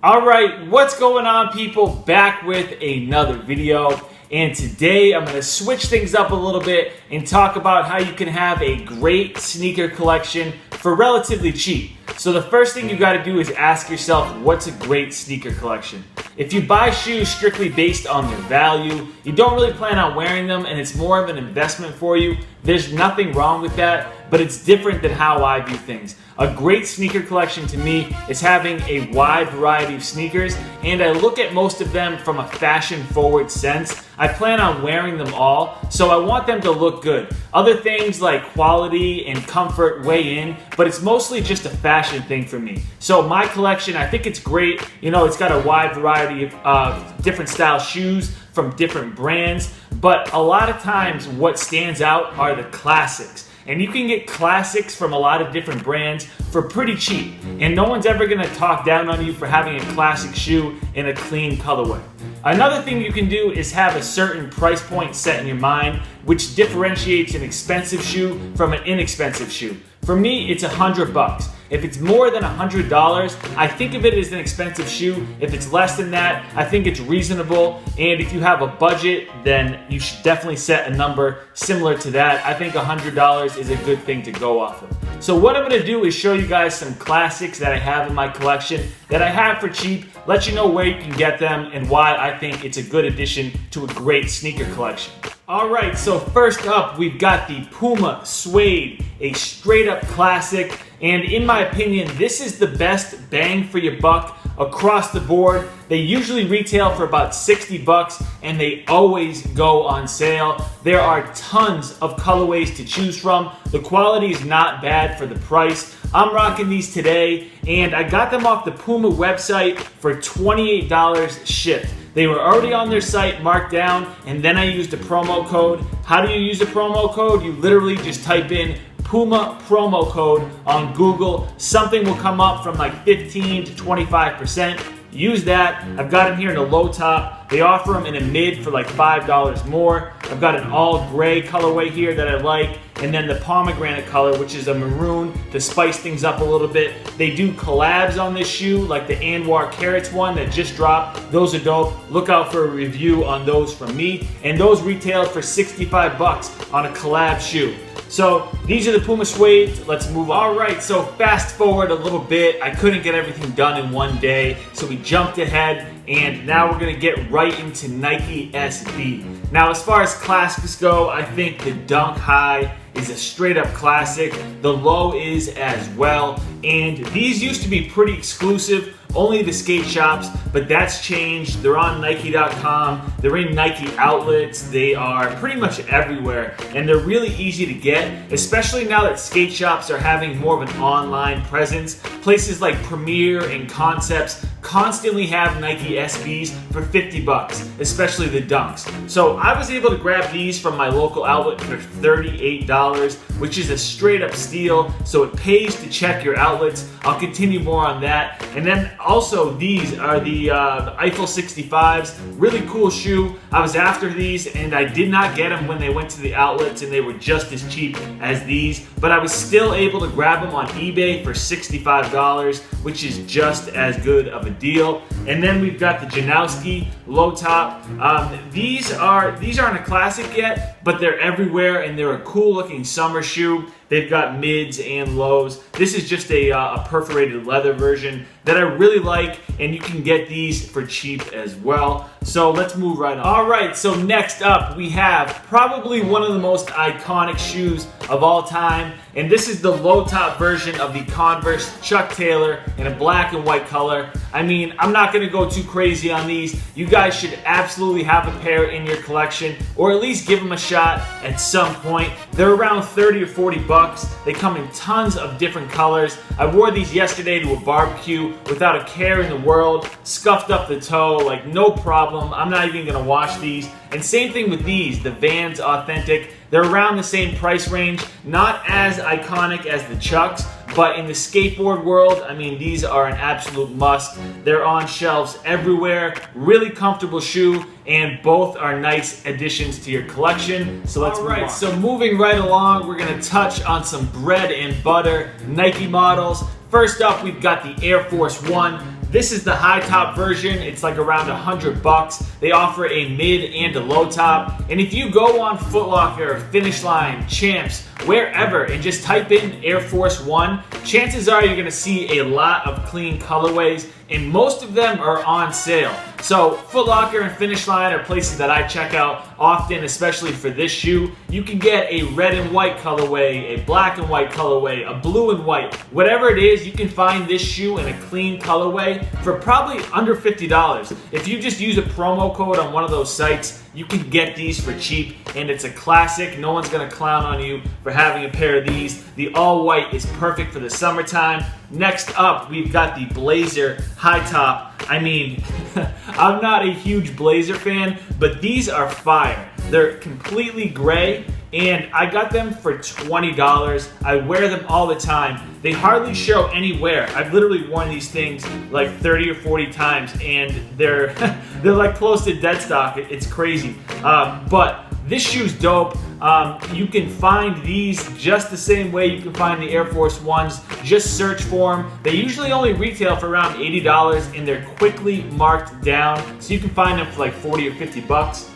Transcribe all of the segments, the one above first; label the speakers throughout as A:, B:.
A: Alright, what's going on, people? Back with another video. And today I'm going to switch things up a little bit and talk about how you can have a great sneaker collection for relatively cheap. So the first thing you got to do is ask yourself, what's a great sneaker collection? If you buy shoes strictly based on their value, you don't really plan on wearing them and it's more of an investment for you, there's nothing wrong with that, but it's different than how I view things. A great sneaker collection to me is having a wide variety of sneakers, and I look at most of them from a fashion-forward sense. I plan on wearing them all, so I want them to look good. Other things like quality and comfort weigh in, but it's mostly just a fashion thing for me. So my collection, I think it's great. You know, it's got a wide variety of different style shoes from different brands, but a lot of times what stands out are the classics. And you can get classics from a lot of different brands for pretty cheap. And no one's ever gonna talk down on you for having a classic shoe in a clean colorway. Another thing you can do is have a certain price point set in your mind, which differentiates an expensive shoe from an inexpensive shoe. For me, it's $100. If it's more than $100, I think of it as an expensive shoe. If it's less than that, I think it's reasonable. And if you have a budget, then you should definitely set a number similar to that. I think $100 is a good thing to go off of. So what I'm gonna do is show you guys some classics that I have in my collection that I have for cheap, let you know where you can get them and why I think it's a good addition to a great sneaker collection. Alright, so first up, we've got the Puma Suede, a straight up classic. And in my opinion, this is the best bang for your buck across the board. They usually retail for about $60 and they always go on sale. There are tons of colorways to choose from. The quality is not bad for the price. I'm rocking these today and I got them off the Puma website for $28 shipped. They were already on their site marked down, and then I used a promo code. How do you use a promo code? You literally just type in Puma promo code on Google. Something will come up from like 15 to 25%. Use that. I've got them here in a low top. They offer them in a mid for like $5 more. I've got an all gray colorway here that I like, and then the pomegranate color, which is a maroon to spice things up a little bit. They do collabs on this shoe, like the Anwar Carrots one that just dropped. Those are dope. Look out for a review on those from me. And those retailed for $65 on a collab shoe. So these are the Puma Suede. Let's move on. All right, so fast forward a little bit. I couldn't get everything done in one day, so we jumped ahead, and now we're gonna get right into Nike SB. Now, as far as classics go, I think the Dunk High is a straight up classic. The Low is as well, and these used to be pretty exclusive, only the skate shops, but that's changed. They're on Nike.com, they're in Nike outlets, they are pretty much everywhere, and they're really easy to get, especially now that skate shops are having more of an online presence. Places like Premier and Concepts constantly have Nike SBs for $50, especially the Dunks. So I was able to grab these from my local outlet for $38, which is a straight up steal, so it pays to check your outlets. I'll continue more on that. And then also these are the Eiffel 65s, really cool shoe. I was after these and I did not get them when they went to the outlets, and they were just as cheap as these, but I was still able to grab them on eBay for $65, which is just as good of a deal. And then we've got the Janowski low top. These aren't a classic yet, but they're everywhere and they're a cool looking summer shoe. They've got mids and lows. This is just a perforated leather version that I really like, and you can get these for cheap as well. So let's move right on. All right, so next up we have probably one of the most iconic shoes of all time, and this is the low top version of the Converse Chuck Taylor in a black and white color. I mean, I'm not gonna go too crazy on these. You guys should absolutely have a pair in your collection, or at least give them a shot at some point. They're around 30 or 40 bucks. They come in tons of different colors. I wore these yesterday to a barbecue without a care in the world. Scuffed up the toe, like no problem. I'm not even gonna wash these. And same thing with these, the Vans Authentic. They're around the same price range, not as iconic as the Chucks, but in the skateboard world, I mean, these are an absolute must. They're on shelves everywhere, really comfortable shoe, and both are nice additions to your collection. So let's move on. So moving right along, we're gonna touch on some bread and butter Nike models. First up, we've got the Air Force One. This is the high top version. It's like around $100. They offer a mid and a low top. And if you go on Foot Locker, Finish Line, Champs, wherever, and just type in Air Force One, chances are you're gonna see a lot of clean colorways, and most of them are on sale. So Foot Locker and Finish Line are places that I check out often, especially for this shoe. You can get a red and white colorway, a black and white colorway, a blue and white. Whatever it is, you can find this shoe in a clean colorway for probably under $50. If you just use a promo code on one of those sites, you can get these for cheap, and it's a classic. No one's gonna clown on you for having a pair of these. The all white is perfect for the summertime. Next up, we've got the Blazer high top. I mean, I'm not a huge Blazer fan, but these are fire. They're completely gray, and I got them for $20. I wear them all the time. They hardly show any wear. I've literally worn these things like 30 or 40 times, and they're they're like close to dead stock. It's crazy. But this shoe's dope. You can find these just the same way you can find the Air Force Ones. Just search for them. They usually only retail for around $80, and they're quickly marked down, so you can find them for like 40 or 50 bucks.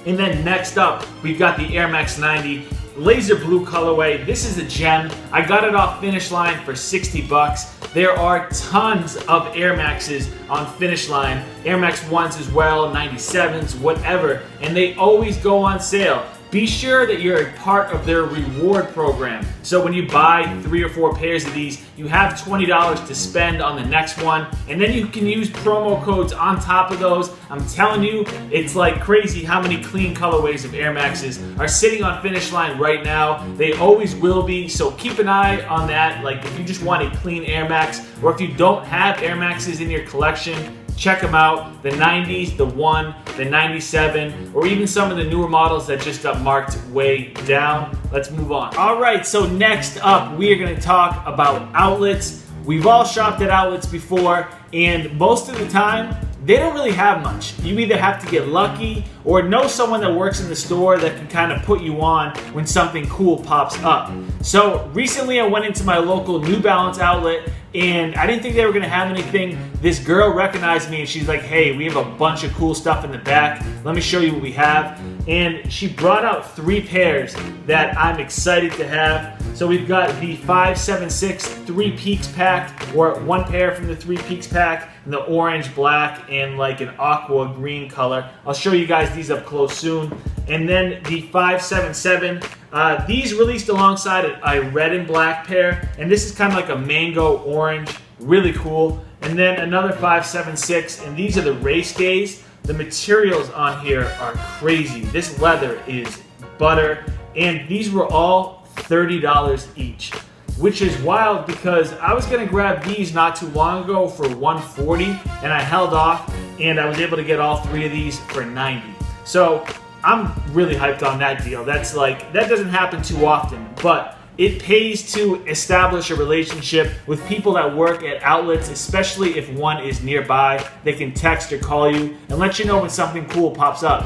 A: And then next up, we've got the Air Max 90 laser blue colorway. This is a gem. I got it off Finish Line for 60 bucks. There are tons of Air Maxes on Finish Line, Air Max 1s as well, 97s, whatever, and they always go on sale. Be sure that you're a part of their reward program. So when you buy 3 or 4 pairs of these, you have $20 to spend on the next one, and then you can use promo codes on top of those. I'm telling you, it's like crazy how many clean colorways of Air Maxes are sitting on Finish Line right now. They always will be, so keep an eye on that. Like if you just want a clean Air Max, or if you don't have Air Maxes in your collection, check them out. The 90s, the 1, the 97, or even some of the newer models that just got marked way down. Let's move on. All right, so next up, we are gonna talk about outlets. We've all shopped at outlets before, and most of the time, they don't really have much. You either have to get lucky or know someone that works in the store that can kind of put you on when something cool pops up. So recently I went into my local New Balance outlet, and I didn't think they were gonna have anything. This girl recognized me and she's like, hey, we have a bunch of cool stuff in the back. Let me show you what we have. And she brought out 3 pairs that I'm excited to have. So we've got the 576 3 Peaks pack, or 1 pair from the 3 Peaks pack, in the orange, black, and like an aqua green color. I'll show you guys these up close soon. And then the 577, these released alongside a red and black pair, and this is kind of like a mango orange, really cool. And then another 576, and these are the race days. The materials on here are crazy. This leather is butter, and these were all $30 each, which is wild because I was gonna grab these not too long ago for $140, and I held off, and I was able to get all 3 of these for $90. So I'm really hyped on that deal. That's like, that doesn't happen too often, but it pays to establish a relationship with people that work at outlets, especially if one is nearby. They can text or call you and let you know when something cool pops up.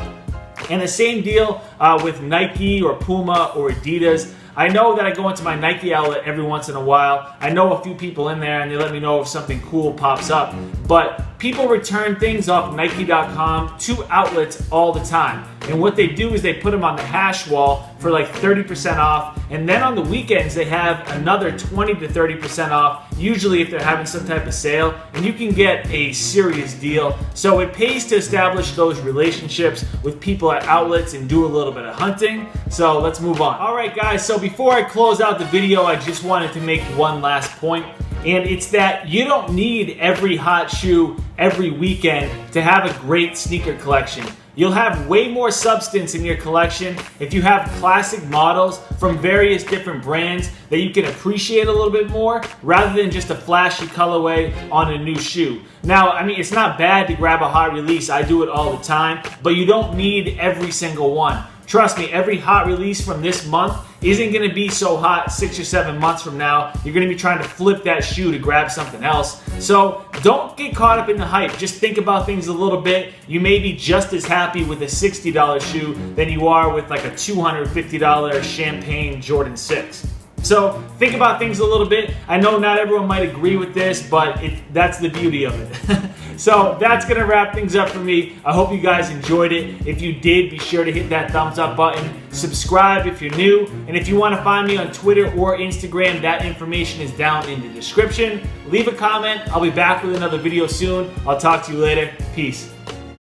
A: And the same deal with Nike or Puma or Adidas. I know that I go into my Nike outlet every once in a while. I know a few people in there and they let me know if something cool pops up. But people return things off Nike.com to outlets all the time. And what they do is they put them on the hash wall for like 30% off. And then on the weekends, they have another 20 to 30% off, usually if they're having some type of sale. And you can get a serious deal. So it pays to establish those relationships with people at outlets and do a little bit of hunting. So let's move on. All right, guys. So before I close out the video, I just wanted to make one last point. And it's that you don't need every hot shoe every weekend to have a great sneaker collection. You'll have way more substance in your collection if you have classic models from various different brands that you can appreciate a little bit more rather than just a flashy colorway on a new shoe. Now, I mean, it's not bad to grab a hot release. I do it all the time, but you don't need every single one. Trust me, every hot release from this month isn't going to be so hot 6 or 7 months from now. You're going to be trying to flip that shoe to grab something else. So don't get caught up in the hype. Just think about things a little bit. You may be just as happy with a $60 shoe than you are with like a $250 Champagne Jordan 6. So think about things a little bit. I know not everyone might agree with this, but that's the beauty of it. So that's going to wrap things up for me. I hope you guys enjoyed it. If you did, be sure to hit that thumbs up button. Subscribe if you're new. And if you want to find me on Twitter or Instagram, that information is down in the description. Leave a comment. I'll be back with another video soon. I'll talk to you later. Peace.